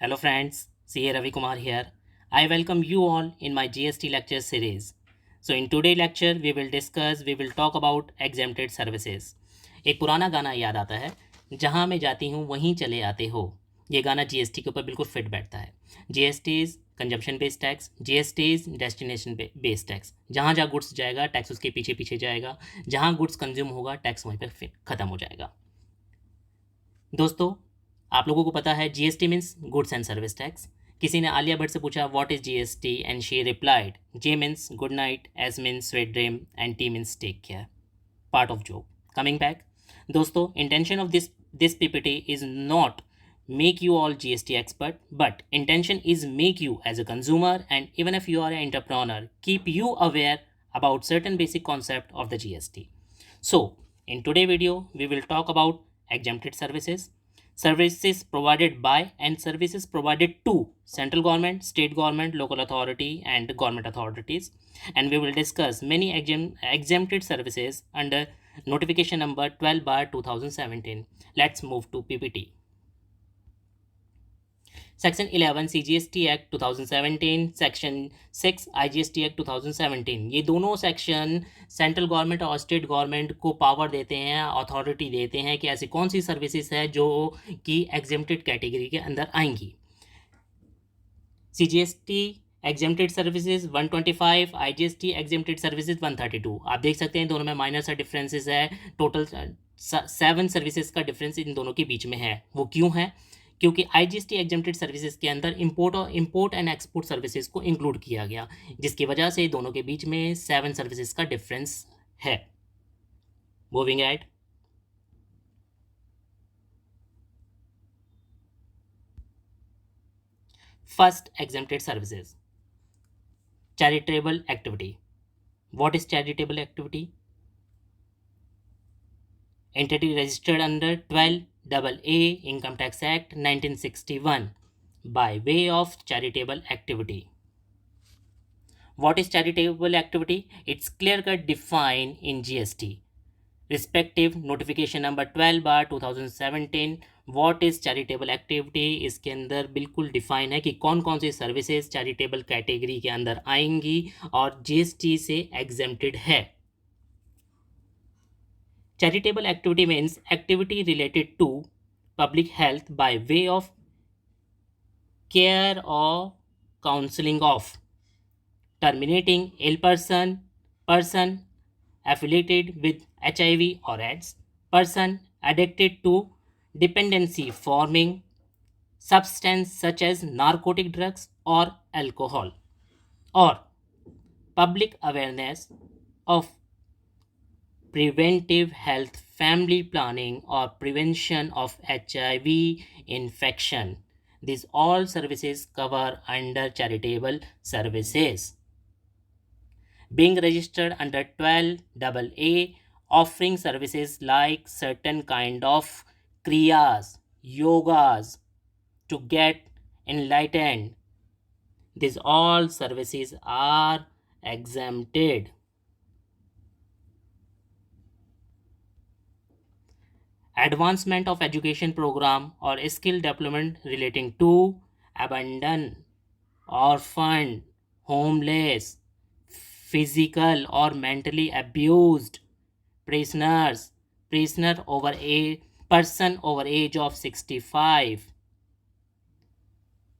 Hello friends, CA Ravi Kumar here. I welcome you all in my GST lecture series. So in today's lecture we will talk about exempted services. एक पुराना गाना याद आता है, जहाँ मैं जाती हूँ वहीं चले आते हो। ये गाना जीएसटी के ऊपर बिल्कुल फिट बैठता है। GST is consumption based tax, GST is destination based tax. जहाँ जहाँ गुड्स जाएगा टैक्स उसके पीछे पीछे जाएगा, जहाँ गुड्स कंज्यूम होगा टैक्स वहीं पर खत्म हो जाएगा। दोस्तों, आप लोगों को पता है GST means goods and service tax. किसी ने आलिया भट्ट से पूछा what is GST and she replied G means good night, S means sweet dream and T means take care. Part of joke. Coming back, दोस्तों, intention of this PPT is not make you all GST expert, but intention is make you as a consumer, and even if you are an entrepreneur, keep you aware about certain basic concept of the GST. So in today video we will talk about exempted services, services provided by and services provided to central government, state government, local authority and government authorities, and we will discuss many exempted services under notification number 12/2017. Let's move to PPT. Section 11 CGST act 2017, section 6 IGST act 2017, ये दोनों section central government और state government को power देते हैं, authority देते हैं कि ऐसी कौन सी सर्विसेज है जो कि एग्जेम्प्टेड कैटेगरी के अंदर आएंगी। CGST exempted services 125, IGST exempted services 132। आप देख सकते हैं दोनों में माइनर सा डिफरेंसेस है। टोटल 7 सर्विसेज का डिफरेंस इन दोनों के बीच में है। वो क्यों है? क्योंकि IGST एग्जेम्प्टेड सर्विसेज के अंदर इंपोर्ट एंड एक्सपोर्ट सर्विसेज को इंक्लूड किया गया, जिसकी वजह से दोनों के बीच में 7 सर्विसेज का डिफरेंस है। Moving at, first exempted services, charitable activity. What is charitable activity? entity registered under 12AA Income Tax Act 1961 by way of charitable activity. What is charitable activity? It's clear-cut defined in GST. Respective notification number 12/2017 what is charitable activity, इसके अंदर बिल्कुल define है कि कौन कौन सी services charitable category के अंदर आएंगी और जीएसटी से एग्जेम्प्टेड है। Charitable activity means activity related to public health by way of care or counseling of terminating ill person affiliated with HIV or AIDS, person addicted to dependency forming substance such as narcotic drugs or alcohol, or public awareness of preventive health, family planning or prevention of HIV infection. These all services cover under charitable services. Being registered under 12AA, offering services like certain kind of kriyas, yogas to get enlightened. These all services are exempted. Advancement of education program or skill development relating to abandoned, orphaned, homeless, physical or mentally abused prisoners, person over age of 65.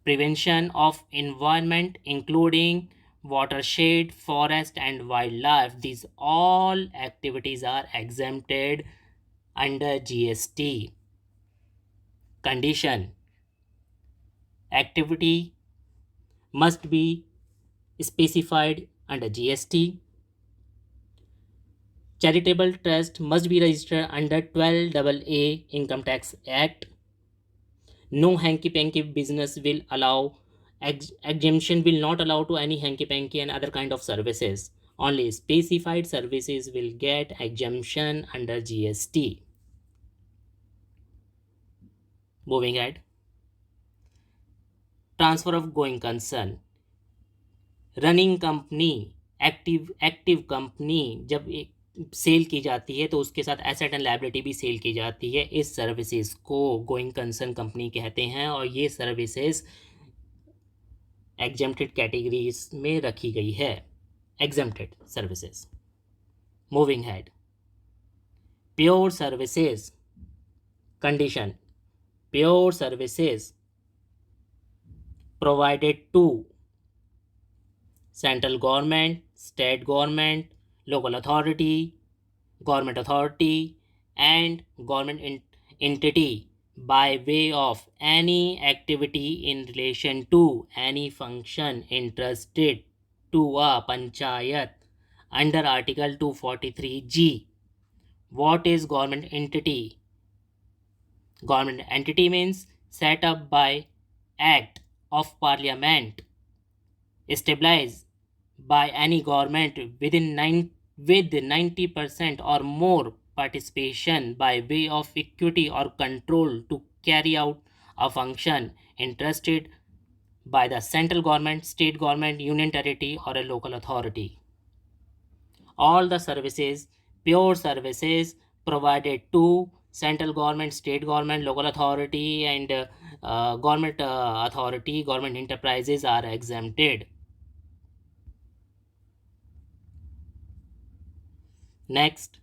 Prevention of environment including watershed, forest and wildlife. These all activities are exempted under GST. Condition: activity must be specified under GST. Charitable trust must be registered under 12AA Income Tax Act. No hanky-panky business will allow, exemption will not allow to any hanky-panky and other kind of services. Only specified services will get exemption under GST. Moving ahead, transfer of going concern, running company, active company जब एक cell की जाती है तो उसके साथ asset and liability भी cell की जाती है। इस सर्विसेज को गोइंग कंसर्न कंपनी कहते हैं और ये सर्विसेज एग्जेम्प्टेड कैटेगरीज में रखी गई है। Exempted services. Moving head. Pure services condition. Pure services provided to central government, state government, local authority, government authority, and government entity by way of any activity in relation to any function entrusted to a panchayat under Article 243G. What is government entity? Government entity means set up by Act of Parliament, established by any government with 90% or more participation by way of equity or control to carry out a function entrusted by the central government, state government, union territory, or a local authority. All the services, pure services provided to central government, state government, local authority, and government authority, government enterprises are exempted. Next,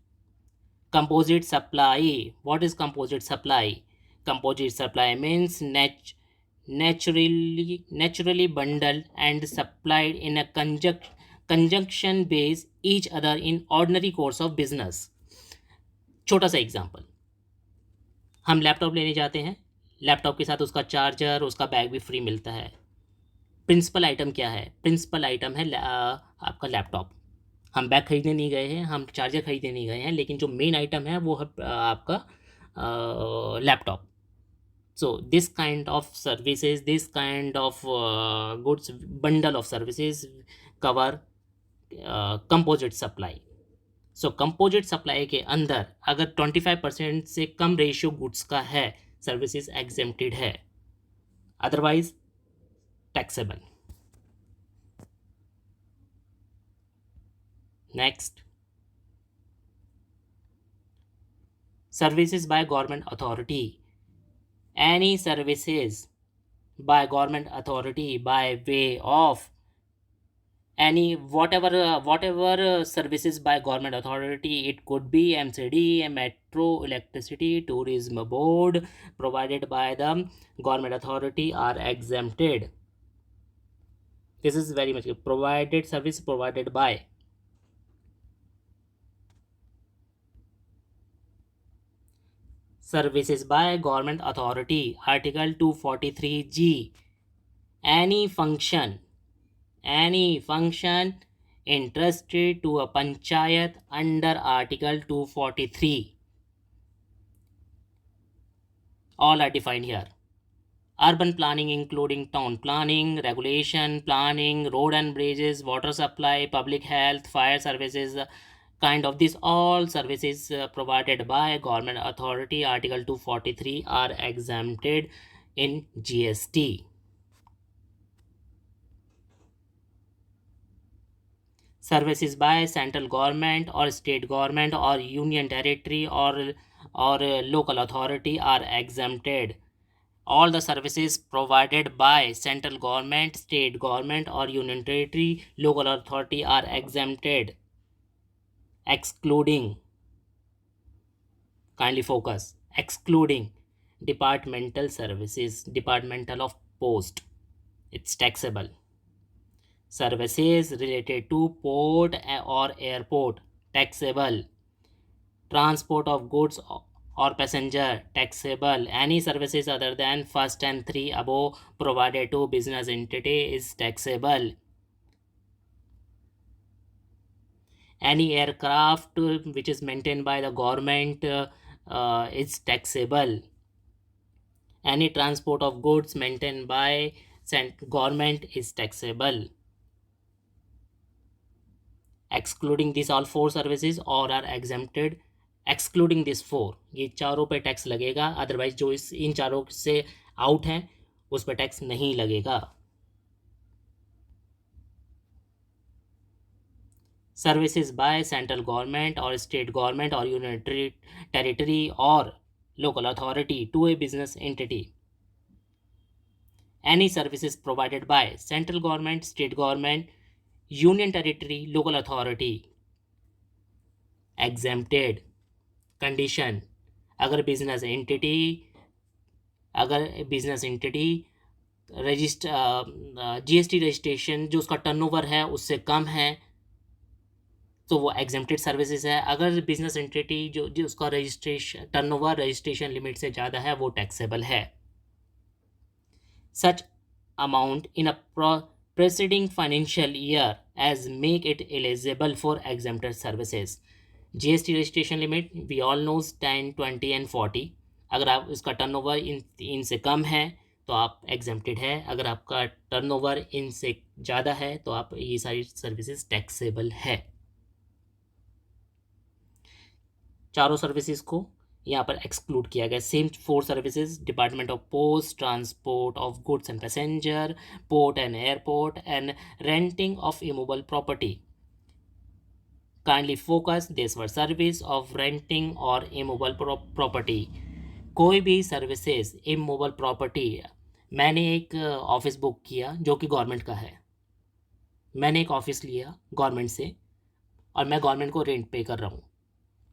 composite supply. What is composite supply? Composite supply means naturally bundled and supplied in a conjunction base each other in ordinary course of business. छोटा सा example, हम laptop लेने जाते हैं, laptop के साथ उसका charger, उसका बैग भी फ्री मिलता है। प्रिंसिपल आइटम क्या है? प्रिंसिपल आइटम है आपका लैपटॉप। हम बैग खरीदने नहीं गए हैं, हम चार्जर खरीदने नहीं गए हैं, लेकिन जो मेन आइटम है वो है आपका laptop. So this kind of services, this kind of goods, bundle of services cover composite supply. So composite supply के अंदर अगर 25% से कम रेशियो गुड्स का है, सर्विसेज एग्जेम्प्टेड है, otherwise taxable. Next, services by government authority. Any services by government authority by way of any whatever services by government authority, it could be MCD, metro, electricity, tourism board, provided by the government authority are exempted. This is very much provided service provided by. Services by government authority, Article 243G. Any function entrusted to a panchayat under Article 243. All are defined here. Urban planning including town planning, regulation, planning, road and bridges, water supply, public health, fire services, kind of this all services provided by government authority, Article 243 are exempted in GST. Services by central government or state government or union territory or local authority are exempted. All the services provided by central government, state government or union territory, local authority are exempted, excluding, kindly focus, excluding departmental services, departmental of post, it's taxable. Services related to port or airport, taxable. Transport of goods or passenger, taxable. Any services other than first and three above provided to business entity is taxable. Any aircraft which is maintained by the government is taxable. Any transport of goods maintained by government is taxable. Excluding these all four services or are exempted, excluding this 4, ये चारों पे tax लगेगा, otherwise जो इन चारों से out हैं उस पर टैक्स नहीं लगेगा। services by central government or state government or unitary territory or local authority to a business entity. Any services provided by central government, state government, union territory, local authority, exempted. Condition: अगर business entity register GST registration जो उसका turnover है उससे कम है तो वो exempted services है. अगर बिजनेस एंटिटी जो जो उसका रजिस्ट्रेशन टर्नओवर रजिस्ट्रेशन लिमिट से ज़्यादा है वो टैक्सेबल है. Such amount in a preceding financial year as make it eligible for exempted services. GST registration limit we all knows 10, 20 and 40. अगर आप इसका टर्नओवर इनसे कम है तो आप एग्जेम्प्टेड है. अगर आपका टर्नओवर इनसे ज़्यादा है तो आप ये सारी सर्विसेज टैक्सेबल है. चारों सर्विसेज को यहाँ पर एक्सक्लूड किया गया. Same 4 services: department of post, transport of goods and passenger, port and airport and renting of immovable property. Kindly focus, this were service of renting और इमूवेबल प्रॉपर्टी. कोई भी सर्विसेज इमूवेबल प्रॉपर्टी. मैंने एक office book किया जो कि government का है. मैंने एक ऑफिस लिया गवर्नमेंट से और मैं गवर्नमेंट को रेंट पे कर रहा हूँ.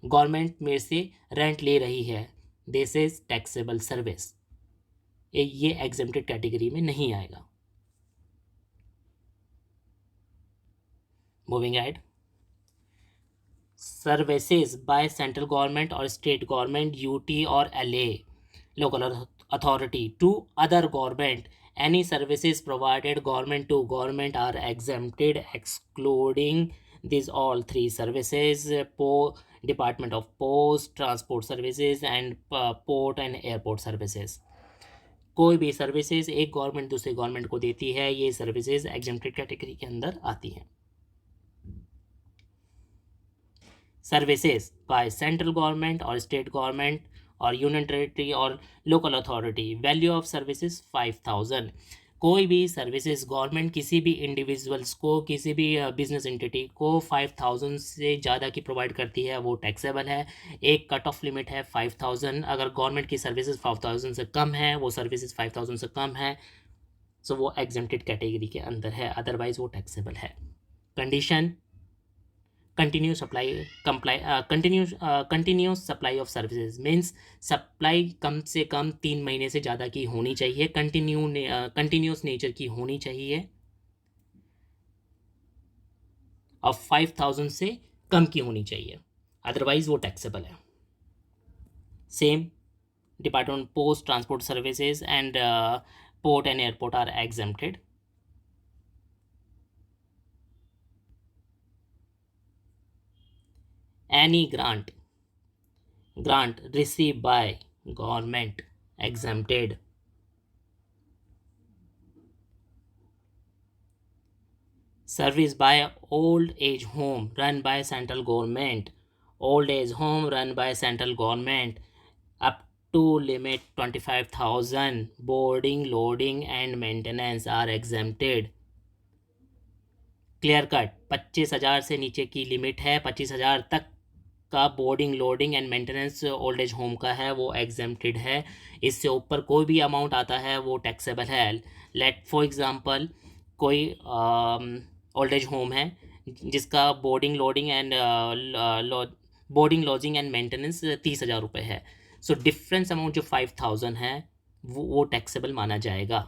गवर्नमेंट मेरे से रेंट ले रही है. This is taxable service. ये एग्जेम्प्टेड कैटेगरी में नहीं आएगा. Moving ad. Services by central government और स्टेट गवर्नमेंट, यूटी और LA local authority to other government. Any services provided government to government are exempted excluding these all 3 services: Department of Post, Transport Services and Port and Airport Services. कोई भी services एक government दूसरे government को देती है ये services exempted category के अंदर आती हैं. सर्विसेज बाय सेंट्रल गवर्नमेंट और स्टेट गवर्नमेंट और यूनियन टेरिटरी और local authority. Value of services 5000. कोई भी सर्विसेज गवर्नमेंट किसी भी इंडिविजुअल्स को, किसी भी बिजनेस एंटिटी को 5000 से ज़्यादा की प्रोवाइड करती है वो टैक्सेबल है. एक कट ऑफ लिमिट है 5000. अगर गवर्नमेंट की सर्विसेज 5000 से कम है, वो सर्विसेज 5000 से कम है, सो वो एग्जेम्प्टेड कैटेगरी के अंदर है, अदरवाइज वो टैक्सेबल है. Condition: continuous supply of services means supply कम से कम 3 महीने से ज़्यादा की होनी चाहिए, कंटिन्यूस नेचर की होनी चाहिए और 5000 से कम की होनी चाहिए, अदरवाइज वो टैक्सेबल है. Same department post, transport services and port and airport are exempted. Any grant received by government exempted. Service by old age home run by central government. Old age home run by central government up to limit 25,000. Boarding, loading and maintenance are exempted. Clear cut. 25,000 से नीचे की limit है. 25,000 तक का boarding, loading and maintenance old age home का है वो exempted है. इससे ऊपर कोई भी अमाउंट आता है वो टैक्सेबल है. लेट फॉर एग्जांपल कोई ओल्ड एज होम है जिसका boarding, loading and boarding, lodging and maintenance 30,000 रुपये है. सो डिफरेंस अमाउंट जो 5000 है वो टैक्सेबल माना जाएगा.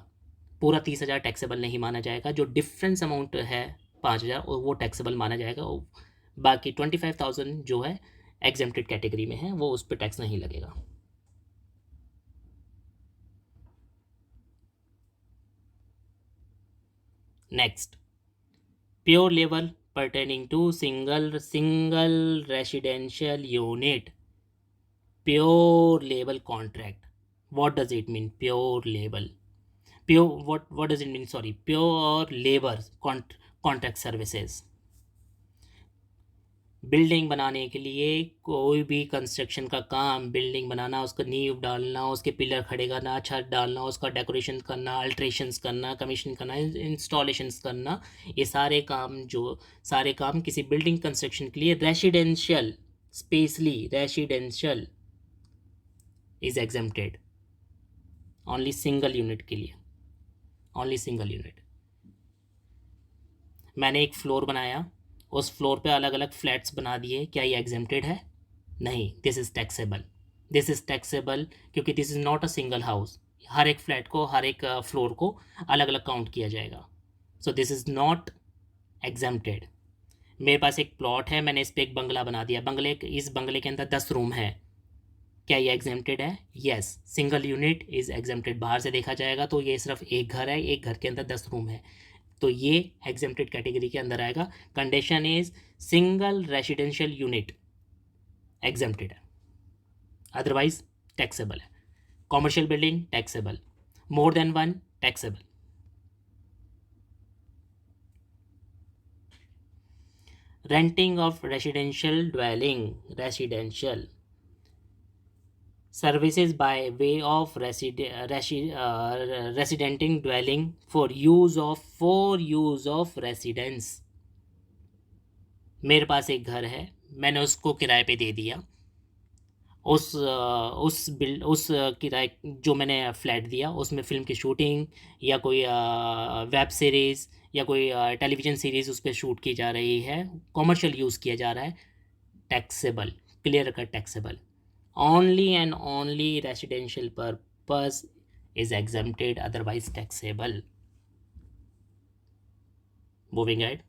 पूरा 30,000 टैक्सेबल नहीं माना जाएगा. जो डिफरेंस अमाउंट है 5,000 वो टैक्सेबल माना जाएगा. बाकी 25,000 जो है एग्जेम्प्टेड कैटेगरी में है वो उस पर टैक्स नहीं लगेगा. Next, pure labour pertaining to single residential unit. Pure label contract. What does it mean? Pure label. What does it mean? Sorry, pure labor contract services. Building बनाने के लिए कोई भी कंस्ट्रक्शन का काम, बिल्डिंग बनाना, उसका नींव डालना, उसके पिलर खड़े करना, छत डालना, उसका डेकोरेशन करना, अल्ट्रेशंस करना, कमीशन करना, इंस्टॉलेशंस करना, ये सारे काम किसी बिल्डिंग कंस्ट्रक्शन के लिए residential, specially residential is exempted, only single unit के लिए, ओनली सिंगल यूनिट। मैंने एक फ्लोर बनाया, उस फ्लोर पे अलग अलग फ्लैट्स बना दिए, क्या ये एग्जेम्प्टेड है? नहीं, this is taxable, this is taxable, क्योंकि this is not a single house, हर एक फ्लैट को, हर एक फ्लोर को अलग अलग काउंट किया जाएगा, so this is not exempted. मेरे पास एक प्लॉट है, मैंने इस पर एक बंगला बना दिया, इस बंगले के अंदर 10 रूम है, क्या ये एग्जेम्प्टेड है? Yes, single unit is exempted. बाहर से देखा जाएगा तो ये सिर्फ एक घर है, एक घर के अंदर 10 रूम है, तो ये एग्जेम्प्टेड कैटेगरी के अंदर आएगा। Condition is single residential unit exempted है, अदरवाइज टैक्सेबल है। Commercial building taxable, more than one taxable. Renting of residential dwelling, residential services by way of residential dwelling for use of residence। मेरे पास एक घर है, मैंने उसको किराए पे दे दिया, उस किराए जो मैंने फ्लैट दिया उसमें फ़िल्म की शूटिंग या कोई वेब सीरीज़ या कोई टेलीविज़न सीरीज़ उस पर शूट की जा रही है, कॉमर्शियल यूज़ किया जा रहा है, taxable, clear cut taxable. Only and only residential purpose is exempted, otherwise taxable। Moving ahead,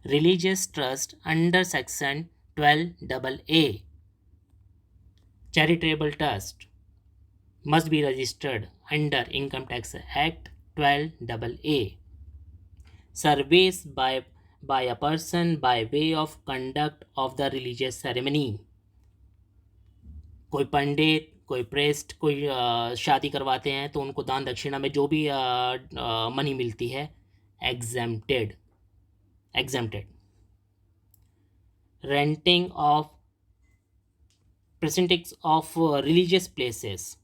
religious trust under section 12AA, charitable trust must be registered under Income Tax Act 12AA। Service by a person by way of conduct of the religious ceremony। कोई पंडित, कोई pressed, कोई शादी करवाते हैं तो उनको दान दक्षिणा में जो भी मनी मिलती है, exempted, exempted. Renting of percentage of religious places,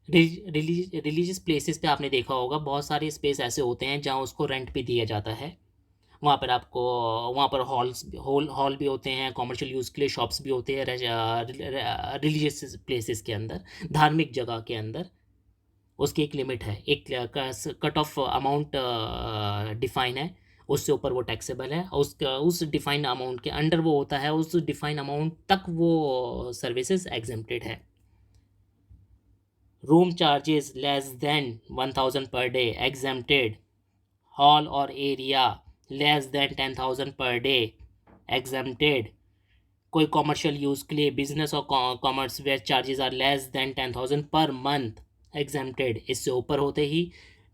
religious places पे आपने देखा होगा बहुत सारे स्पेस ऐसे होते हैं जहाँ उसको रेंट पे दिया जाता है, वहाँ पर आपको, वहाँ पर हॉल भी होते हैं, कॉमर्शियल यूज़ के लिए शॉप्स भी होते हैं रिलीजियस प्लेसेस के अंदर, धार्मिक जगह के अंदर। उसकी एक लिमिट है, एक कट ऑफ अमाउंट डिफाइन है, उससे ऊपर वो टैक्सेबल है, उसका उस डिफाइन अमाउंट के अंडर वो होता है, उस डिफाइन अमाउंट तक वो सर्विसेज एग्जेम्प्टेड है। Room charges less than 1000 per day exempted, hall और area less than 10,000 per day exempted. कोई कॉमर्शियल यूज़ के लिए बिजनेस और commerce where charges are less than 10,000 per month exempted. इससे ऊपर होते ही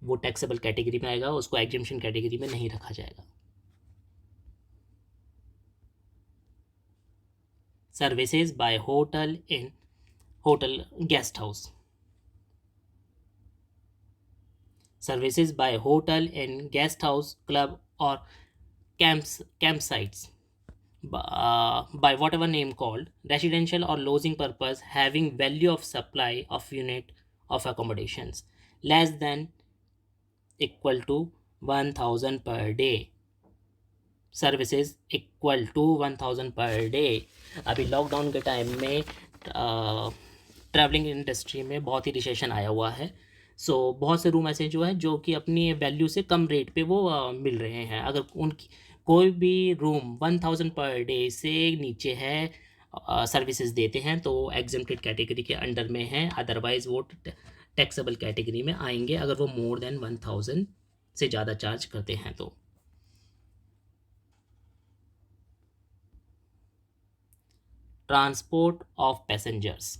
वो टैक्सेबल कैटेगरी में आएगा, उसको एग्जेम्पशन कैटेगरी में नहीं रखा जाएगा। Services by hotel guest house, services by hotel in guest house club और campsites by whatever name called, residential or lodging purpose having value of supply of unit of accommodations less than equal to 1000 per day, services equal to 1000 per day. अभी lockdown के time में travelling industry में बहुत ही recession आया हुआ है, सो बहुत से रूम ऐसे जो है जो कि अपनी वैल्यू से कम रेट पे वो मिल रहे हैं। अगर उनकी कोई भी रूम 1000 पर डे से नीचे है, सर्विसेज देते हैं तो एग्जेम्प्टेड कैटेगरी के अंडर में हैं, अदरवाइज़ वो टैक्सेबल कैटेगरी में आएंगे अगर वो मोर देन 1000 से ज़्यादा चार्ज करते हैं तो। Transport of passengers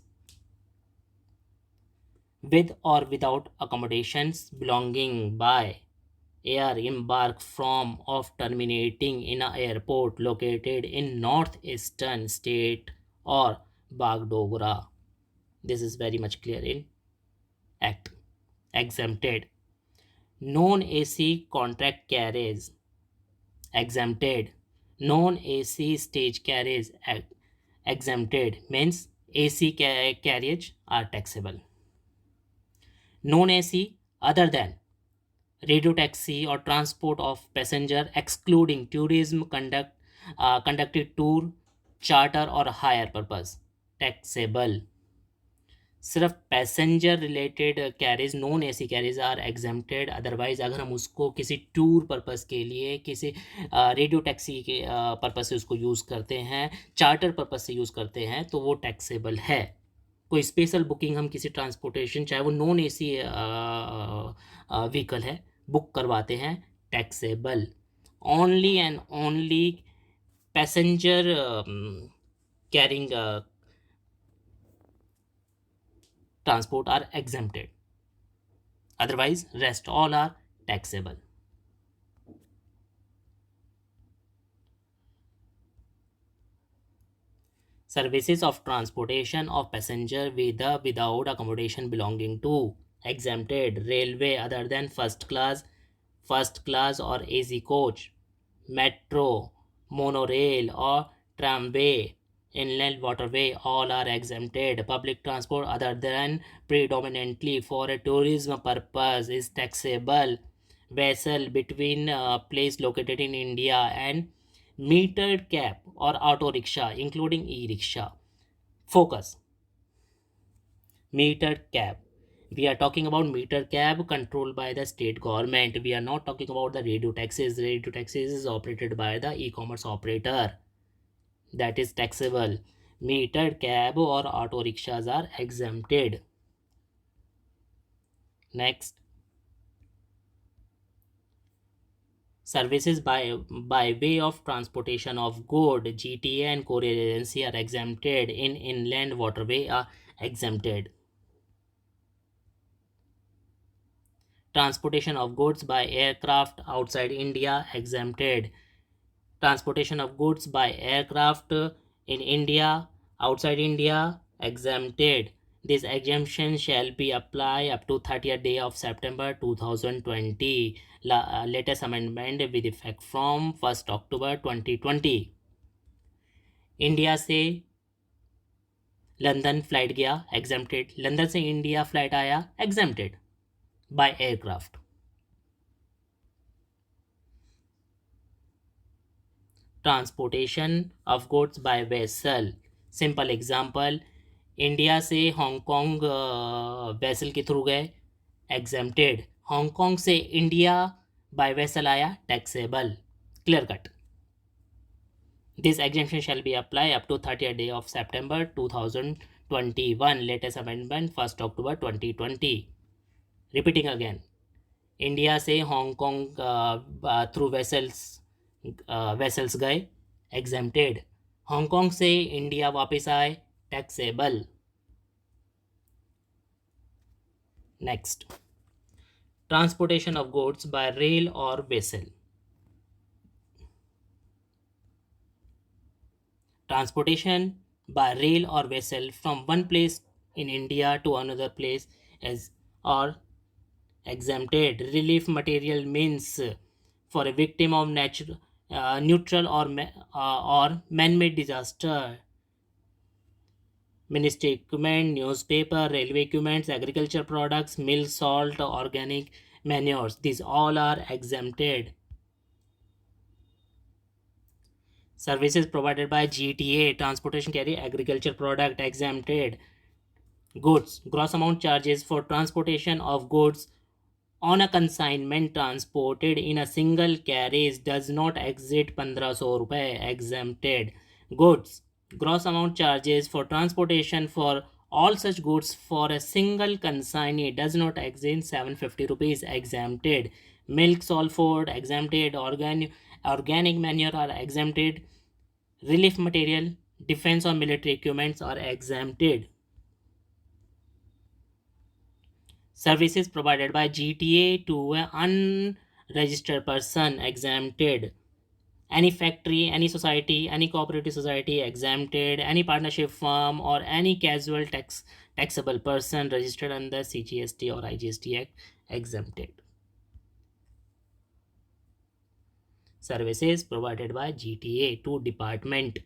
with or without accommodations belonging by air embark from of terminating in a airport located in northeastern state or Bagdogra, this is very much clear in act, exempted। Non-AC contract carriage exempted. Non-AC stage carriage exempted means AC carriage are taxable. Non-AC other than radio taxi or transport of passenger excluding tourism conducted tour charter or hire purpose taxable. सिर्फ passenger related carriage non AC carriage are exempted, otherwise अगर हम उसको किसी tour purpose के लिए किसी radio taxi के purpose से उसको यूज़ करते हैं, चार्टर पर्पस से यूज़ करते हैं तो वो टैक्सेबल है. कोई स्पेशल बुकिंग हम किसी ट्रांसपोर्टेशन चाहे वो नॉन एसी व्हीकल है बुक करवाते हैं, taxable. Only and only passenger carrying transport are exempted, otherwise rest all are taxable. Services of transportation of passenger with or without accommodation belonging to exempted. Railway other than first class or AC coach, metro, monorail or tramway, inland waterway, all are exempted. Public transport other than predominantly for a tourism purpose is taxable. Vessel between place located in India and metered cab or auto rickshaw including e-rickshaw. Focus. Metered cab. We are talking about meter cab controlled by the state government. We are not talking about the radio taxis. Radio taxis is operated by the e-commerce operator. That is taxable. Metered cab or auto rickshaws are exempted. Next. Services by way of transportation of good, GTA and courier agency are exempted. In inland waterway are exempted. Transportation of goods by aircraft outside India exempted. Transportation of goods by aircraft in India, outside India, exempted. This exemption shall be applied up to 30th day of September 2020. Latest amendment with effect from 1st October 2020. India से London flight गया, exempted. London से India flight आया, exempted by aircraft. Transportation of goods by vessel. Simple example, India से Hong Kong vessel के through गए, exempted. Hong Kong से India by vessel आया, taxable. Clear cut. This exemption shall be apply up to 30th day of September 2021. Latest amendment 1st October 2020. Repeating again, India से Hong Kong through vessels गए, exempted. Hong Kong से India वापस आए, taxable. Next. Transportation of goods bye rail और vessel. Transportation by rail or vessel from one place in India to another place is or exempted. Relief material means for a victim of neutral or man-made disaster. Ministry equipment, newspaper, railway equipments, agriculture products, milk, salt, organic manures. These all are exempted. Services provided by GTA, transportation carry agriculture product, exempted. Goods, gross amount charges for transportation of goods on a consignment transported in a single carriage does not exceed 1500 rupees, exempted. Goods, gross amount charges for transportation for all such goods for a single consignee does not exceed 750 rupees, exempted. Milk, salt food, exempted. Organic manure are exempted. Relief material, defense or military equipments are exempted. Services provided by GTA to an unregistered person, exempted. Any factory, any society, any cooperative society, exempted. Any partnership firm or any casual taxable person registered under CGST or IGST Act, exempted. services provided by GTA to department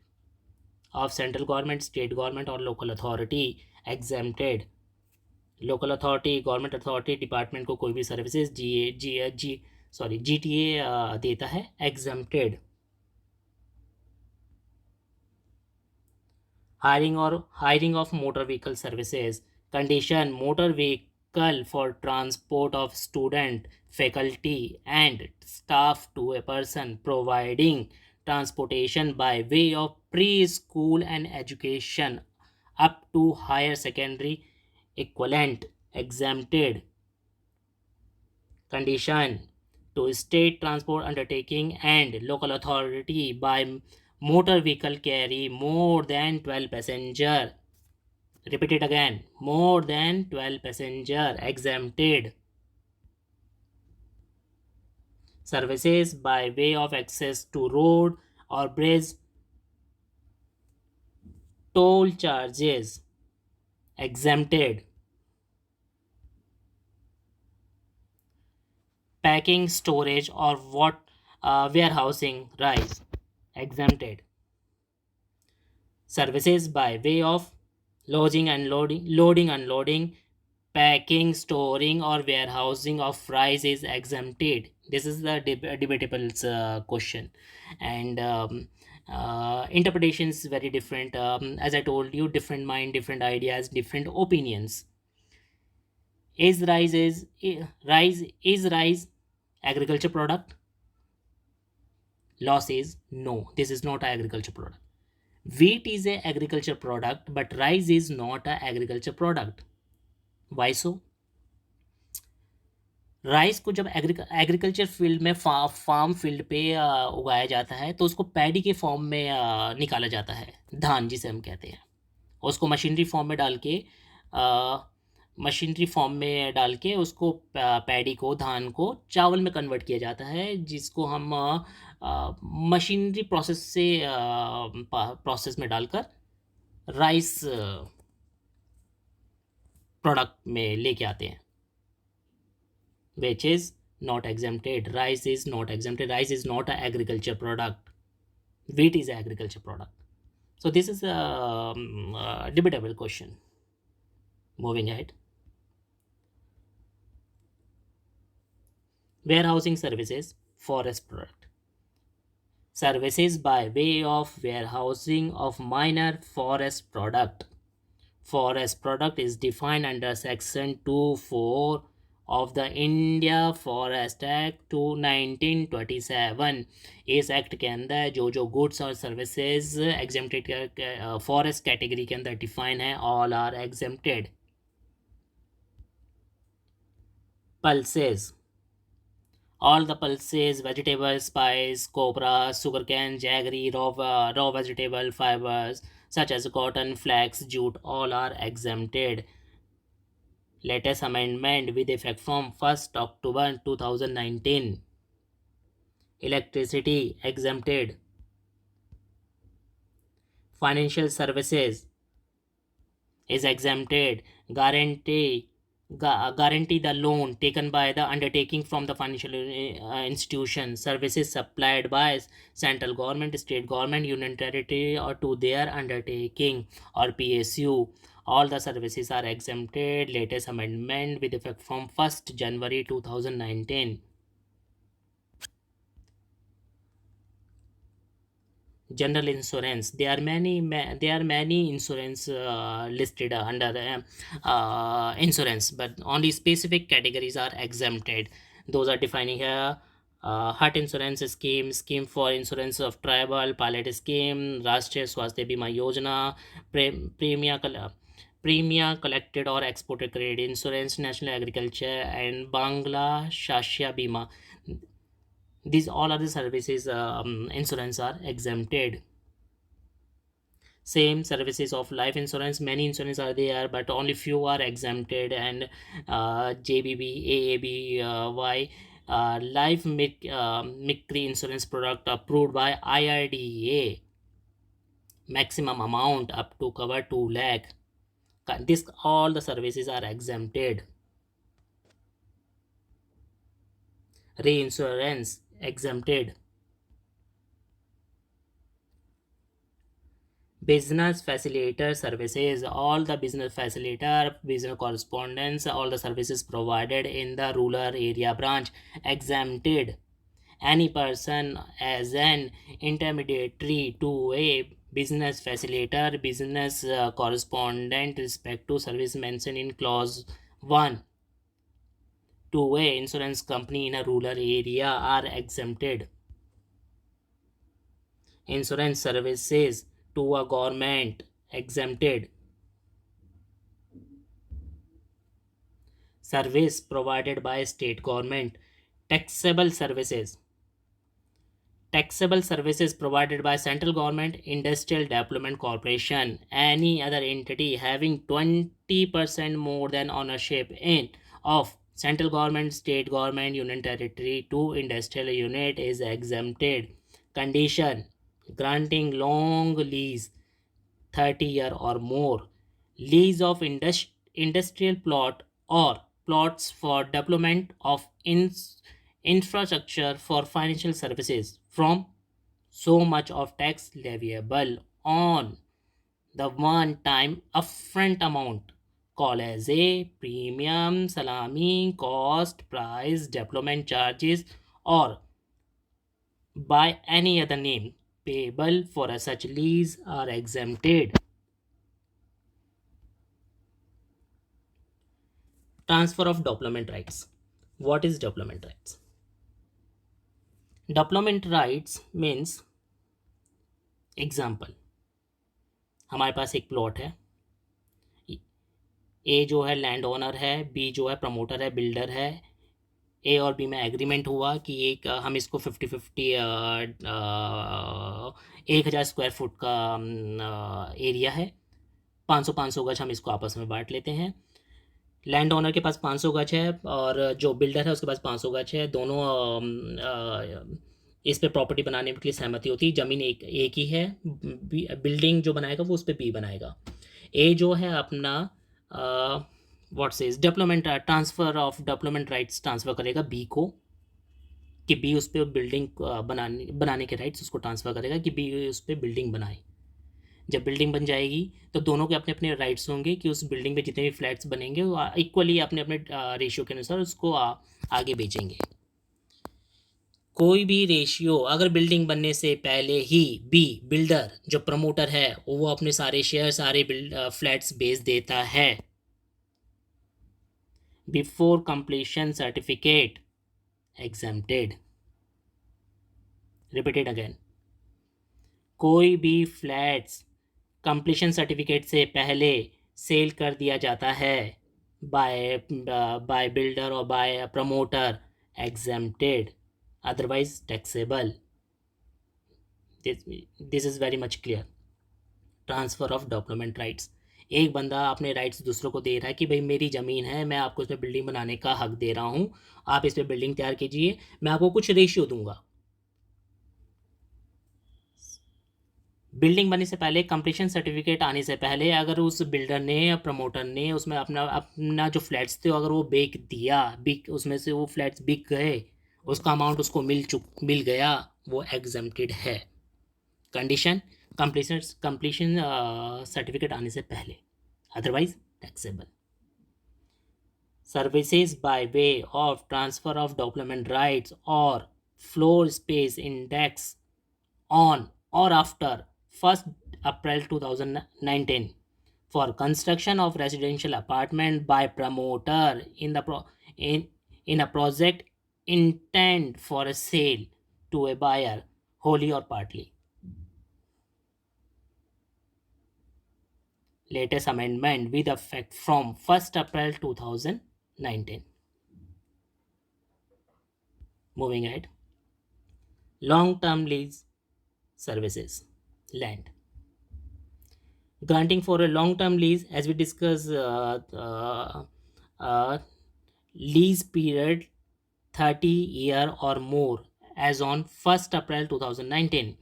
of central government, state government or local authority exempted. Local authority, government authority, department को कोई भी services GTA देता है exempted. Hiring of motor vehicle services. Condition: motor vehicle for transport of student, faculty and staff to a person providing transportation by way of preschool and education up to higher secondary equivalent exempted. Condition: to state transport undertaking and local authority by motor vehicle carry more than 12 passenger. Repeat it again. More than 12 passenger exempted. Services by way of access to road or bridge, toll charges exempted. Packing, storage or warehousing rise exempted. Services by way of loading, unloading, packing, storing or warehousing of rice is exempted. This is the debatable question, and interpretation is very different. As I told you, different mind, different ideas, different opinions. Is rice agriculture product? Law says no, this is not an agriculture product. Wheat is a agriculture product, but rice is not a agriculture product. Why so? Rice को जब agriculture field में farm field पे उगाया जाता है तो उसको paddy के फॉर्म में निकाला जाता है, धान जिसे हम कहते हैं. उसको मशीनरी फॉर्म में डाल के उसको पैडी को, धान को चावल में कन्वर्ट किया जाता है, जिसको हम मशीनरी प्रोसेस में डालकर राइस प्रोडक्ट में लेके आते हैं, which is not exempted. Rice is not exempted. Rice is not an agriculture product. Wheat is an agriculture product. So this is a debatable question. Moving ahead. Warehousing services, forest product. Services by way of warehousing of minor forest product. Forest product is defined under section 2(4) of the India Forest Act to 1927. इस act के अंदर जो goods और services exempted forest category के अंदर define है, all are exempted. Pulses, all the pulses, vegetables, spice, copra, sugarcane, jaggery, raw vegetable fibers such as cotton, flax, jute, all are exempted. Latest amendment with effect from 1st October 2019. Electricity exempted. Financial services is exempted. Guarantee the loan taken by the undertaking from the financial institution. Services supplied by central government, state government, union territory or to their undertaking or PSU. All the services are exempted. Latest amendment with effect from 1st January 2019. General insurance, there are many insurance listed under insurance, but only specific categories are exempted. Those are defining here. Heart insurance scheme for insurance of tribal, pilot scheme, Rashtriya Swasthya Bima Yojana, premia collected or exported credit insurance, national agriculture and Bangla Shashya Bima. These all other services insurance are exempted. Same services of life insurance, many insurance are there, but only few are exempted. And JBB, AABY, life MICRE insurance product approved by IRDA, maximum amount up to cover 2 lakh. This all the services are exempted. Reinsurance exempted. Business facilitator services, all the business facilitator, business correspondence, all the services provided in the rural area branch exempted any person as an intermediary to a business facilitator, business correspondent respect to service mentioned in clause 1 to a insurance company in a rural area are exempted. Insurance services to a government exempted. Service provided by state government. Taxable services. Taxable services provided by central government, industrial development corporation, any other entity having 20% more than ownership in of central government, state government, union territory to industrial unit is exempted. Condition: granting long lease 30-year or more, lease of industrial plot or plots for development of infrastructure for financial services from so much of tax leviable on the one time upfront amount called as a premium, salami, cost, price, development charges, or by any other name payable for a such lease are exempted. Transfer of development rights. What is development rights? Development rights means, example, हमारे पास एक plot है, ए जो है land owner है, B जो है promoter है, builder है, ए और बी में एग्रीमेंट हुआ कि एक हम इसको 50-50 1,000 स्क्वायर फुट का एरिया है, 500 गज हम इसको आपस में बांट लेते हैं। लैंड ओनर के पास 500 गज है और जो बिल्डर है उसके पास 500 गज है, दोनों इस पे प्रॉपर्टी बनाने के लिए सहमति होती है। ज़मीन एक ही है, बिल्डिंग जो बनाएगा वो उस पर बी बनाएगा। ए जो है अपना what says development transfer of development rights transfer करेगा बी को, कि बी उस पर बिल्डिंग बनाने के राइट्स उसको ट्रांसफ़र करेगा कि बी उस पर बिल्डिंग बनाए। जब बिल्डिंग बन जाएगी तो दोनों के अपने अपने राइट्स होंगे कि उस बिल्डिंग पे जितने भी फ्लैट्स बनेंगे वो इक्वली अपने अपने रेशियो के अनुसार उसको आगे बेचेंगे। कोई भी रेशियो अगर बिल्डिंग बनने से पहले ही बी बिल्डर जो प्रमोटर है वो अपने सारे शेयर सारे फ्लैट्स बेच देता है, before completion certificate exempted. Repeated again, कोई भी फ्लैट्स कंप्लीशन सर्टिफिकेट से पहले सेल कर दिया जाता है बाय बिल्डर और by promoter, exempted, otherwise taxable. This is very much clear. Transfer of development rights, एक बंदा अपने राइट्स दूसरों को दे रहा है कि भाई मेरी ज़मीन है, मैं आपको इसमें बिल्डिंग बनाने का हक दे रहा हूँ, आप इस पर बिल्डिंग तैयार कीजिए, मैं आपको कुछ रेशियो दूंगा। बिल्डिंग बनने से पहले कंप्लीशन सर्टिफिकेट आने से पहले अगर उस बिल्डर ने या प्रमोटर ने उसमें अपना अपना जो फ्लैट्स थे अगर वो बेच दिया, बिक उसमें से वो फ्लैट्स बिक गए, उसका अमाउंट उसको मिल गया, वो एग्जेम्प्टेड है। कंडीशन, कंप्लीशन सर्टिफिकेट आने से पहले, otherwise taxable. Services by way of transfer of development rights और floor space index on or after 1st April 2019 for construction of residential apartment by promoter in a project intent for a sale to a buyer wholly or partly. Latest amendment with effect from 1st April 2019. Moving ahead, long term lease services, land. Granting for a long term lease, as we discussed, lease period 30-year or more as on 1st April 2019,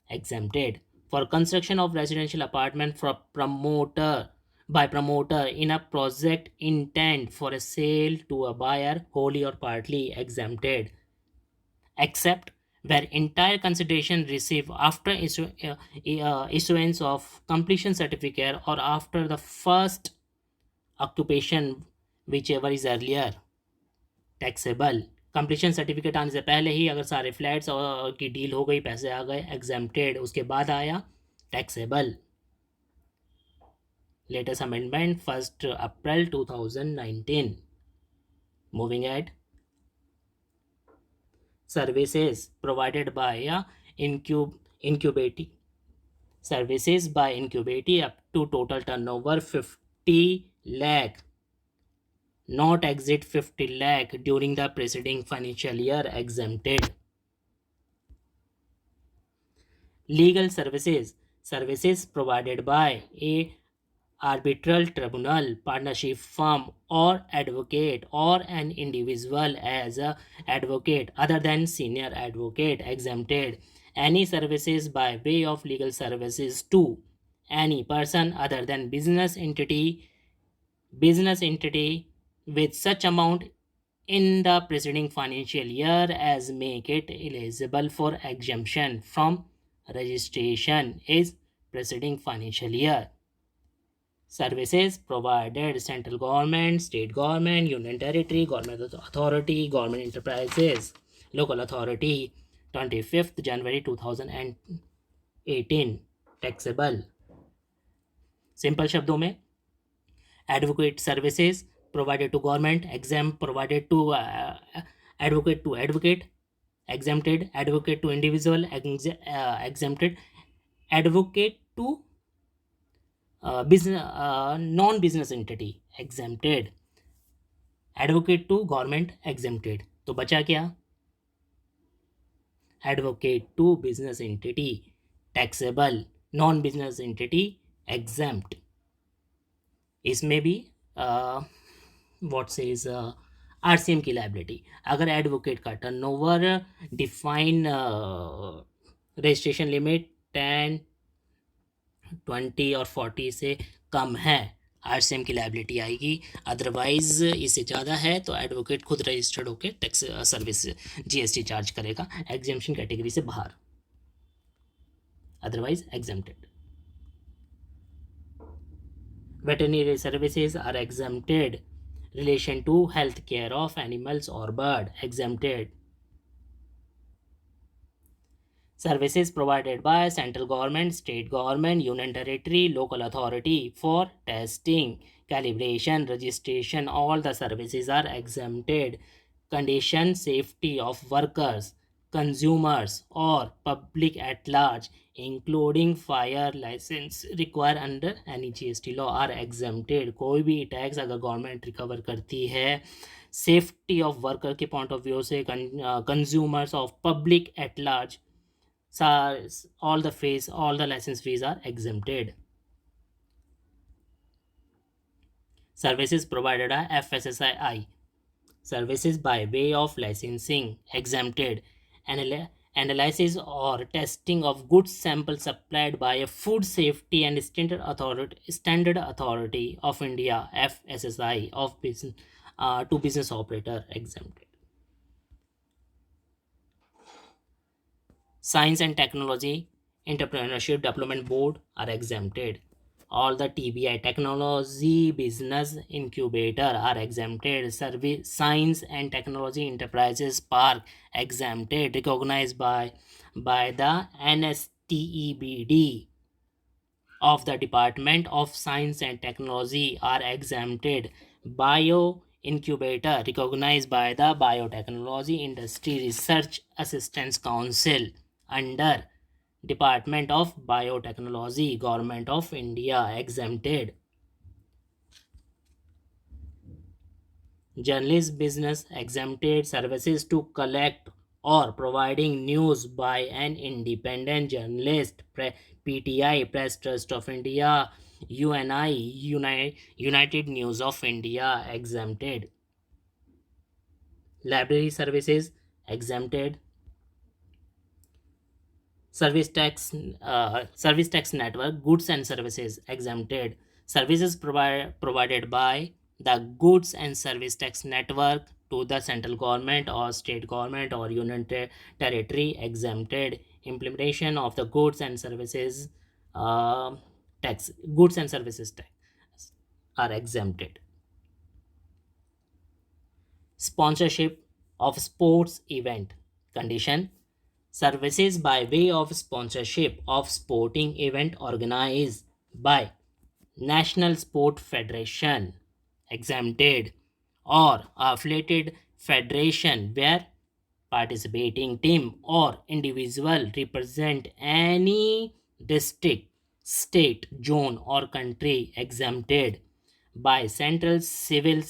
exempted for construction of residential apartment for promoter in a project intent for a sale to a buyer wholly or partly, exempted, except where entire consideration received after issuance of completion certificate or after the first occupation, whichever is earlier, taxable. Completion certificate आने से पहले ही अगर सारे flats की deal हो गई, पैसे आ गए, एग्जेम्प्टेड, उसके बाद आया taxable. Latest amendment 1 April 2019. Moving ahead, services provided by incubating services by incubating up to total turnover 50 lakh, not exit 50 lakh during the preceding financial year, exempted. Legal services provided by a arbitral tribunal, partnership firm, or advocate, or an individual as a advocate other than senior advocate, exempted. Any services by way of legal services to any person other than business entity with such amount in the preceding financial year as make it eligible for exemption from registration is preceding financial year. Services provided central government, state government, union territory, government authority, government enterprises, local authority, 25th January 2018, taxable. Simple शब्दों में, advocate services provided to government, exempt provided to advocate, exempted, advocate to individual, exempted, advocate to business non-business entity, exempted, advocate to government, exempted. तो बचा क्या? Advocate to business entity, taxable, non-business entity, exempt. इसमें भी what says RCM की liability. अगर advocate का turnover define registration limit 10, 20 और 40 से कम है, आरसीएम की लाइबिलिटी आएगी. अदरवाइज इससे ज़्यादा है तो एडवोकेट खुद रजिस्टर्ड होकर टैक्स सर्विस जीएसटी चार्ज करेगा एग्जेम्पशन कैटेगरी से बाहर, otherwise exempted. Veterinary services are exempted. Relation to health care of animals or bird, exempted. Services provided by central government, state government, union territory, local authority for testing, calibration, registration, all the services are exempted. Condition safety of workers, consumers or public at large, including fire license required under any GST law, are exempted. कोई भी tax अगर government recover करती है safety of worker के point of view से, consumers of public at large, all the license fees are exempted. Services provided by FSSAI, services by way of licensing, exempted. Analysis or testing of goods samples supplied by a food safety and standard authority of India, FSSAI, of business to business operator, exempted. Science and Technology Entrepreneurship Development Board are exempted. All the TBI, Technology Business Incubator, are exempted. Science and Technology Enterprises Park, exempted, recognized by the NSTEBD of the Department of Science and Technology, are exempted. Bio Incubator, recognized by the Biotechnology Industry Research Assistance Council under Department of Biotechnology, Government of India, exempted. Journalist business, exempted. Services to collect or providing news by an independent journalist, PTI, Press Trust of India, UNI, United News of India, exempted. Library services, exempted. Service tax network, goods and services, exempted. Services provided by the goods and service tax network, to the central government or state government or union territory. Exempted. Implementation of the uh, goods and services tax are exempted. Sponsorship of sports event. Condition: services by way of sponsorship of sporting event organized by National Sport Federation, exempted, or affiliated federation where participating team or individual represent any district, state, zone, or country. Exempted by Central Civil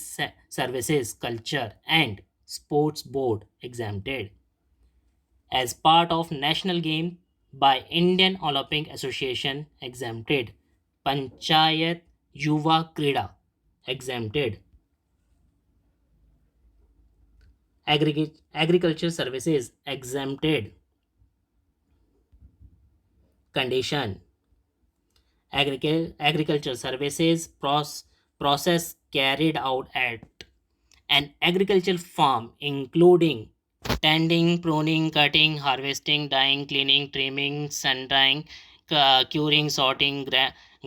Services Culture and Sports Board. Exempted as part of national game by Indian Olympic Association. Exempted. Panchayat Yuva Krida. Exempted. Agriculture services. Exempted. Condition: agriculture services process carried out at an agricultural farm, including tending, pruning, cutting, harvesting, dyeing, cleaning, trimming, sun drying, curing, sorting,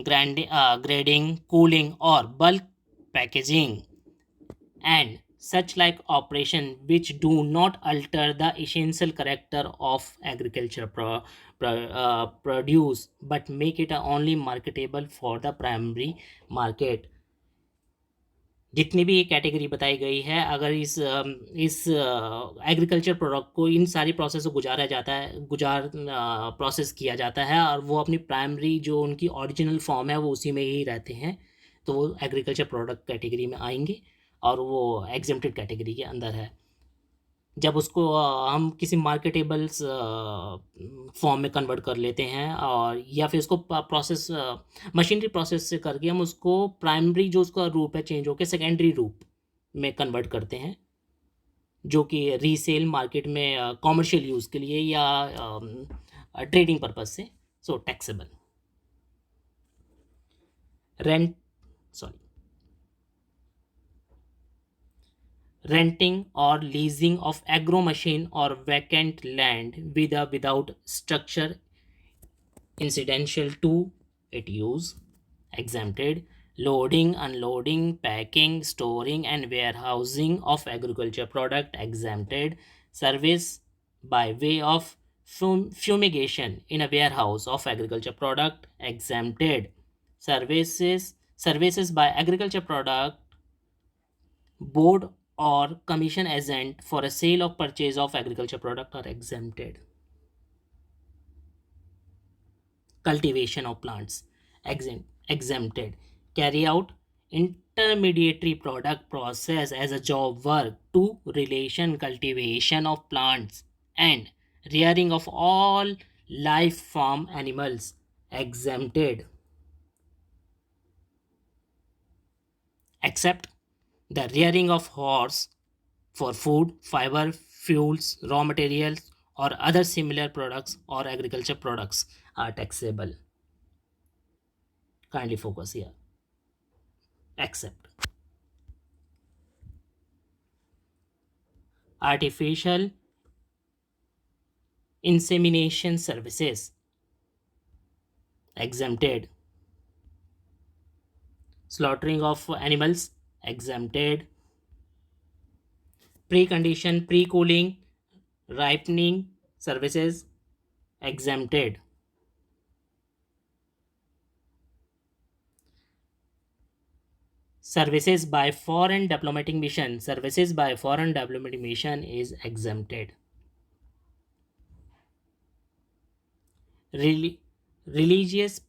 grading, cooling, or bulk packaging, and such like operation which do not alter the essential character of agriculture produce but make it only marketable for the primary market. जितनी भी ये category बताई गई है, अगर इस agriculture product को इन सारी प्रोसेस से गुजारा जाता है, प्रोसेस किया जाता है और वो अपनी प्राइमरी जो उनकी ओरिजिनल फॉर्म है वो उसी में ही रहते हैं, तो वो एग्रीकल्चर प्रोडक्ट कैटेगरी में आएंगे और वो एग्जेम्प्टेड कैटेगरी के अंदर है। जब उसको हम किसी मार्केटेबल्स फॉर्म में कन्वर्ट कर लेते हैं और या फिर उसको प्रोसेस मशीनरी प्रोसेस से करके हम उसको प्राइमरी जो उसका रूप है चेंज होकर सेकेंडरी रूप में कन्वर्ट करते हैं, जो कि रीसेल मार्केट में कॉमर्शियल यूज़ के लिए या ट्रेडिंग पर्पज से, so taxable. Rent sorry renting or leasing of agro machine or vacant land with or without structure incidental to its use. Exempted. Loading, unloading, packing, storing and warehousing of agriculture product. Exempted. Service by way of fumigation in a warehouse of agriculture product. Exempted. Services by agriculture product board or commission agent for a sale or purchase of agriculture product are exempted. Cultivation of plants exempted. Carry out intermediary product process as a job work to relation cultivation of plants and rearing of all life farm animals. Exempted, except the rearing of horse for food, fiber, fuels, raw materials, or other similar products or agriculture products are taxable. Kindly focus here. Except artificial insemination services. Exempted. Slaughtering of animals. Exempted. Precondition, pre-cooling, ripening services. Exempted. Services by foreign diplomatic mission. Services by foreign diplomatic mission is exempted. Religious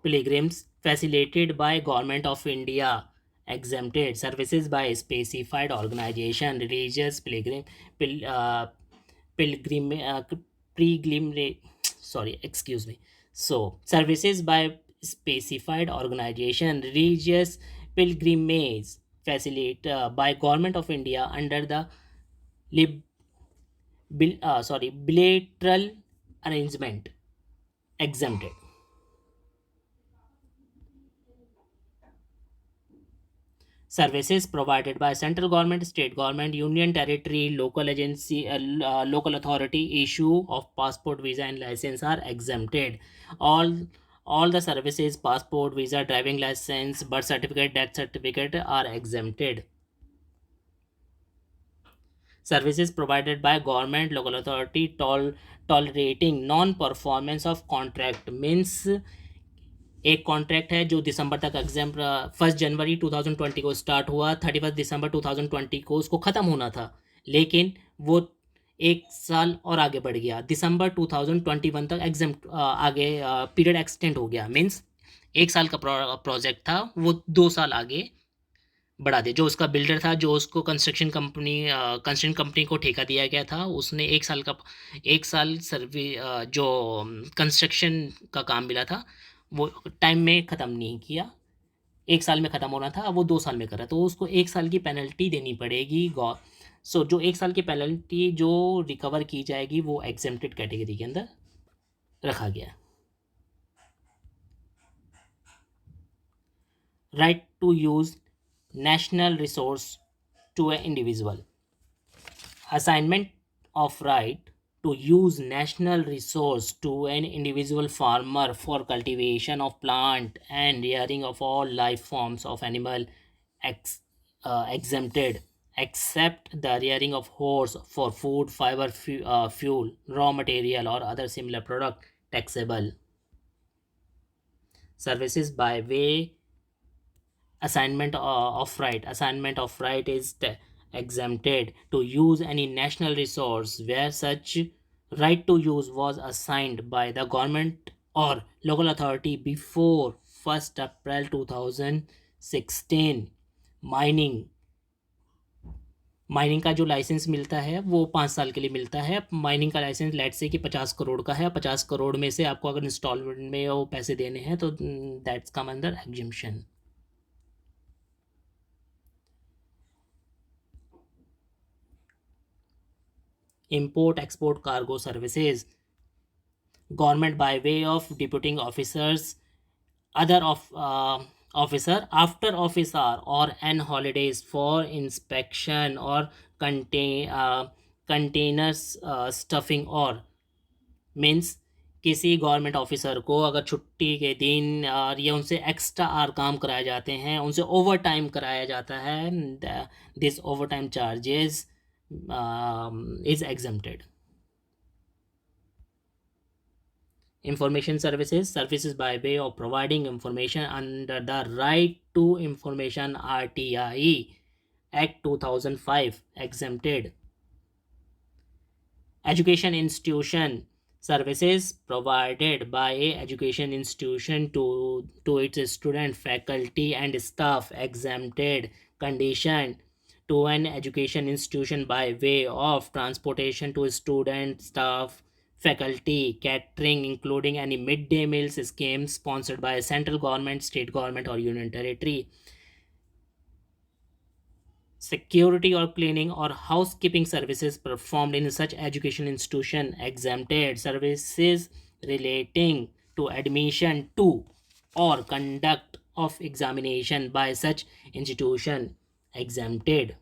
pilgrims facilitated by Government of India. Exempted. Services by specified organization. Religious pilgrim sorry, excuse me. So services by specified organization, religious pilgrimage facilitated by Government of India under the bilateral arrangement. Exempted. Services provided by central government, state government, union territory, local agency, local authority issue of passport, visa and license are exempted. All the services, passport, visa, driving license, birth certificate, death certificate are exempted. Services provided by government, local authority, tolerating non performance of contract means एक contract है जो दिसंबर तक exam 1 जनवरी 2020 को start हुआ, 31 दिसंबर 2020 को उसको ख़त्म होना था, लेकिन वो एक साल और आगे बढ़ गया, दिसंबर 2021 तक एग्जाम आगे पीरियड एक्सटेंड हो गया। मीन्स एक साल का प्रोजेक्ट था वो 2 साल आगे बढ़ा दिया। जो उसका बिल्डर था, जो उसको कंस्ट्रक्शन कंपनी को ठेका दिया गया था, उसने एक साल सर्वे जो कंस्ट्रक्शन का काम मिला था वो टाइम में ख़त्म नहीं किया। एक साल में ख़त्म होना था, अब वो 2 साल में करा, तो उसको एक साल की पेनल्टी देनी पड़ेगी। जो एक साल की पेनल्टी जो रिकवर की जाएगी वो एग्जेम्प्टेड कैटेगरी के अंदर रखा गया। Right to use national resource to an individual. Assignment of right to use national resource to an individual farmer for cultivation of plant and rearing of all life forms of animal exempted except the rearing of horse for food, fiber, fuel, raw material or other similar product taxable. Services by way assignment of right is exempted to use any national resource where such right to use was assigned by the government or local authority before 1st April 2016. Mining का जो licence मिलता है वो 5 साल के लिए मिलता है। माइनिंग का लाइसेंस लेट से कि 50 करोड़ का है, 50 करोड़ में से आपको अगर इंस्टॉलमेंट में वो पैसे देने हैं तो that's come under exemption. import export cargo services, government by way of deputing officers, other officer after office hour or an holidays for inspection or containers stuffing or means किसी गवर्नमेंट ऑफिसर को अगर छुट्टी के दिन और ये उनसे extra are काम कराए जाते हैं, उनसे ओवर टाइम कराया जाता है, this over time charges is exempted. Information services by way of providing information under the Right to Information RTI Act 2005 exempted. Education institution services provided by a education institution to its student, faculty and staff exempted. Condition to an education institution by way of transportation to student, staff, faculty, catering, including any midday meals schemes sponsored by central government, state government or union territory. Security or cleaning or housekeeping services performed in such education institution exempted. Services relating to admission to or conduct of examination by such institution exempted.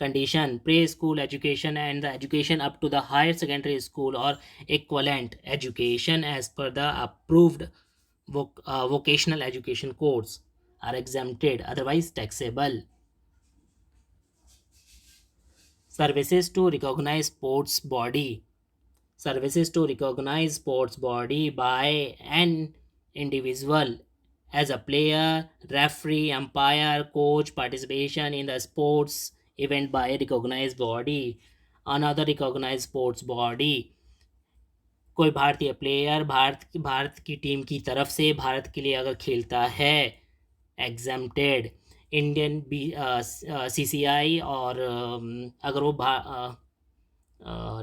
Condition: preschool education and the education up to the higher secondary school or equivalent education as per the approved vocational education course are exempted, otherwise taxable. Services to recognize sports body by an individual as a player, referee, umpire, coach, participation in the sports event by a recognized body. Another recognized sports body, कोई भारतीय player Bharat की team की तरफ से भारत के लिए अगर खेलता है, एग्जेम्प्टेड। इंडियन CCI और अगर वो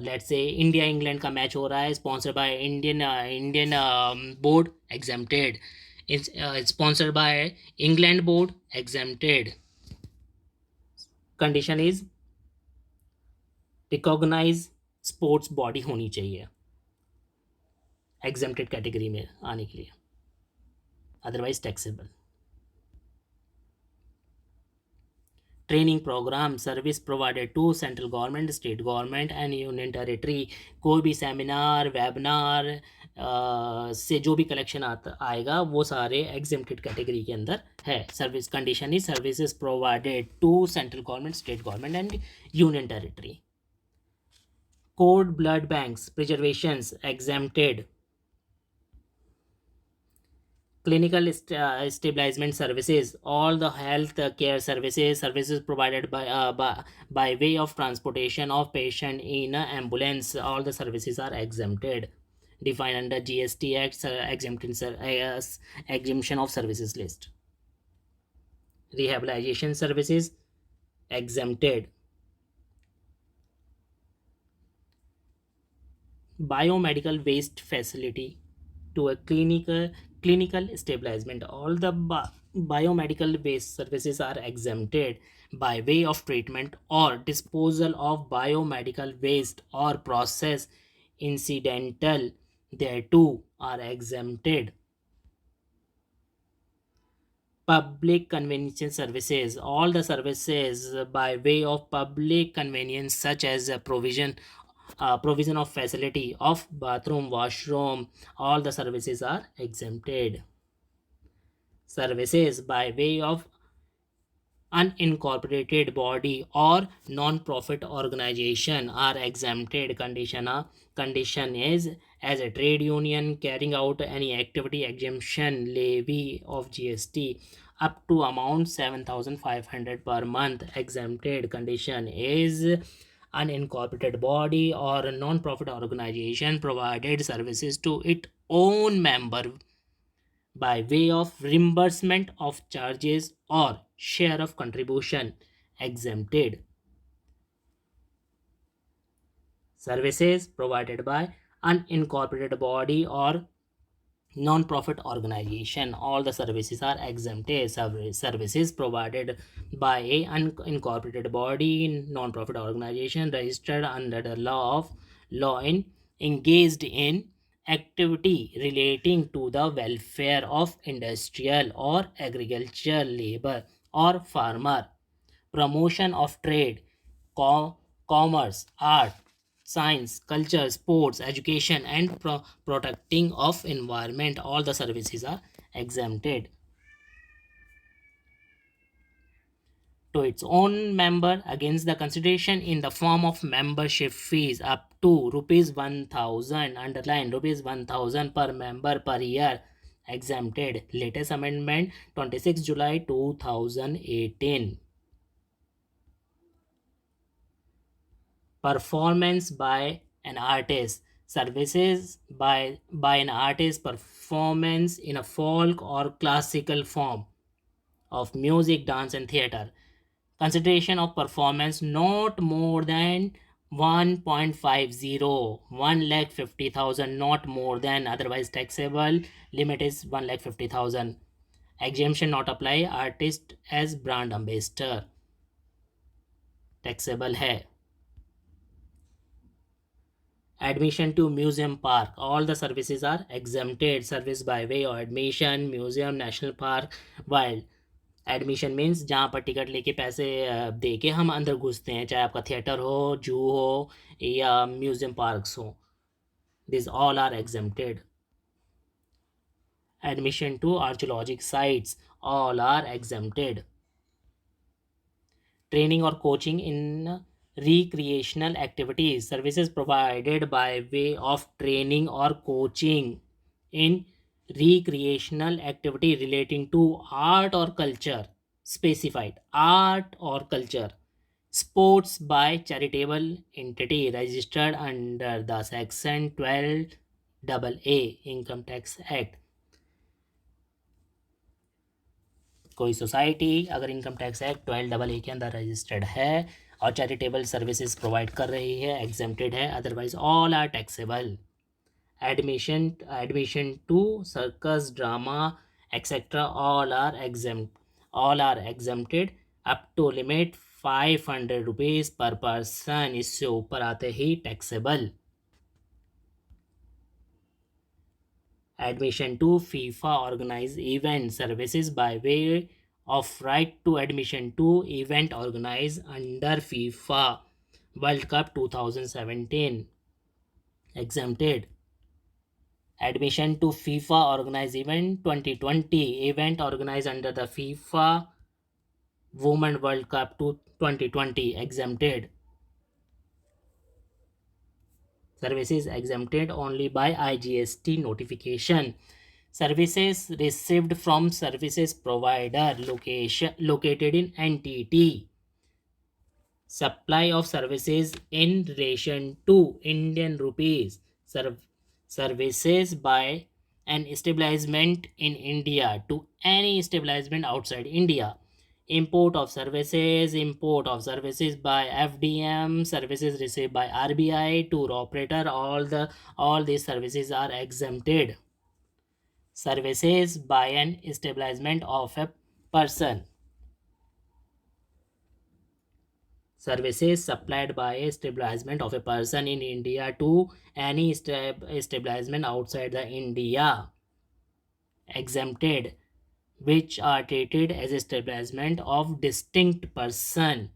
लेट्स से इंडिया इंग्लैंड का मैच हो रहा है, sponsored by Indian board, exempted. Sponsored by England board, exempted. Condition is recognize sports body होनी चाहिए एग्जेम्प्टेड कैटेगरी में आने के लिए, otherwise taxable. Training program service provided to central government, state government and union territory. कोई भी seminar webinar से जो भी कलेक्शन आता आएगा वो सारे एग्जेम्प्टेड कैटेगरी के अंदर है। Service condition is services provided to central government, state government and union territory. Cord blood banks preservations exempted. Clinical stabilization services, all the health care services provided by way of transportation of patient in a ambulance, all the services are exempted, defined under GST Act, exemption of services list. Rehabilitation services exempted. Biomedical waste facility to a clinical establishment, all the biomedical waste services are exempted by way of treatment or disposal of biomedical waste or process incidental thereto are exempted. Public convenience services, all the services by way of public convenience such as provision of facility of bathroom, washroom, all the services are exempted. Services by way of unincorporated body or non-profit organization are exempted. Condition is as a trade union carrying out any activity, exemption levy of GST up to amount 7,500 per month exempted. Condition is unincorporated body or non-profit organization provided services to its own member by way of reimbursement of charges or share of contribution exempted. Services provided by unincorporated body or non-profit organization, all the services are exempted. Services provided by a unincorporated body, non-profit organization registered under the law in engaged in activity relating to the welfare of industrial or agricultural labor or farmer, promotion of trade, commerce, art, science, culture, sports, education, and protecting of environment, all the services are exempted. To its own member against the consideration in the form of membership fees up to rupees 1000, underline rupees 1000 per member per year exempted. Latest amendment 26 July 2018. Performance by an artist, services by an artist performance in a folk or classical form of music, dance and theater. Consideration of performance not more than 1.50, 1,50,000, not more than, otherwise taxable. Limit is 1,50,000. Exemption not apply artist as brand ambassador, taxable है. Admission to museum park, all the services are exempted. Service by way of admission museum, national park, wild. Admission means जहाँ पर ticket लेके पैसे दे के हम अंदर घुसते हैं, चाहे आपका थिएटर हो, जू हो या म्यूजियम पार्क्स हो, this all are exempted. Admission to archaeologic sites, all are exempted. Training और coaching in recreational activities, services provided by way of training or coaching in recreational activity relating to art or culture, specified art or culture, sports by charitable entity registered under the section 12AA income tax act. कोई society अगर income tax act 12AA के अंदर registered है और charitable services provide कर रही है, exempted है, otherwise all are taxable. Admission to circus, drama etcetera, all are exempted up to limit 500 rupees per person, इससे ऊपर आते ही taxable. Admission to FIFA organized event, services by way of right to admission to event organized under FIFA World Cup 2017. Exempted. Admission to FIFA organized event 2020. Event organized under the FIFA Women World Cup 2020. Exempted. Services exempted only by IGST notification. Services received from services provider located in entity. Supply of services in relation to Indian rupees. Services by an establishment in India to any establishment outside India. Import of services by FDM, services received by RBI, tour operator, all these services are exempted. Services by an establishment of a person. Services supplied by establishment of a person in India to any establishment outside the India. Exempted, which are treated as establishment of distinct person.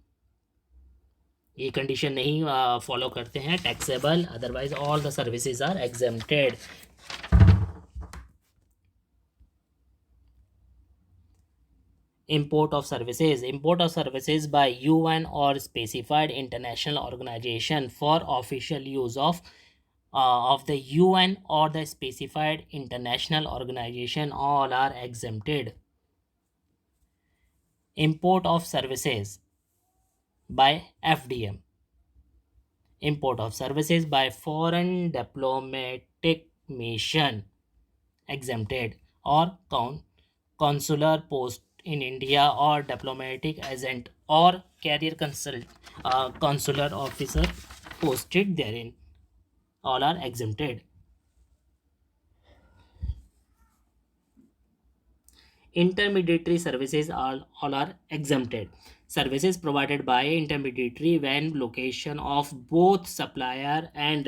ये condition नहीं follow करते हैं taxable, otherwise all the services are exempted. Import of services by UN or specified international organization for official use of the UN or the specified international organization, all are exempted. Import of services by FDM. Import of services by foreign diplomatic mission, exempted. Or consular post in India or diplomatic agent or career consular officer posted therein, all are exempted. Intermediary services all are exempted. Services provided by intermediary when location of both supplier and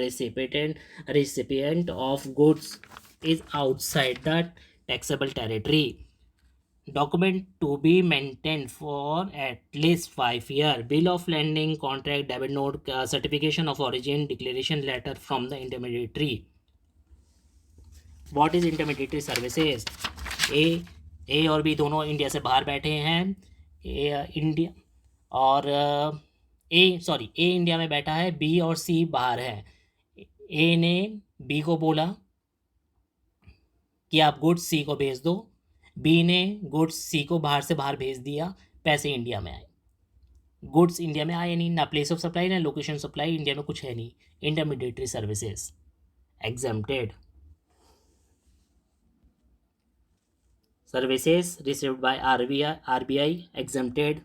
recipient of goods is outside the taxable territory. Document to be maintained for at least 5 years. Bill of landing, contract, debit note, certification of origin, declaration letter from the intermediary. What is intermediary services? ए और B दोनों India से बाहर बैठे हैं. India और ए India में बैठा है, बी और सी बाहर है. ए ने बी को बोला कि आप गुड्स सी को भेज दो. बी ने गुड्स सी को बाहर से बाहर भेज दिया, पैसे इंडिया में आए. गुड्स इंडिया में आए नहीं, ना प्लेस ऑफ सप्लाई ना लोकेशन सप्लाई, इंडिया में कुछ है नहीं. Intermediary services exempted. Services received by RBI exempted.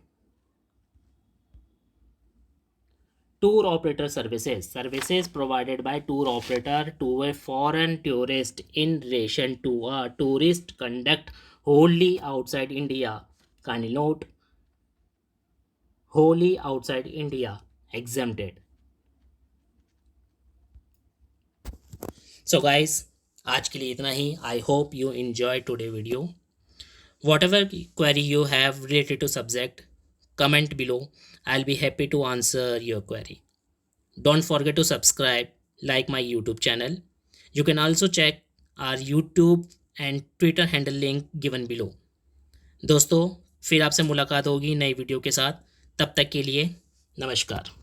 Tour operator services provided by tour operator to a foreign tourist in relation to a tourist conduct wholly outside India. Kindly note, wholly outside India, exempted. So guys, आज के लिए इतना ही. I hope you enjoyed today video. Whatever query you have related to subject, comment below. I'll be happy to answer your query. Don't forget to subscribe, like my YouTube channel. You can also check our YouTube and Twitter handle link given below. दोस्तों, फिर आपसे मुलाकात होगी नई video के साथ. तब तक के लिए नमस्कार.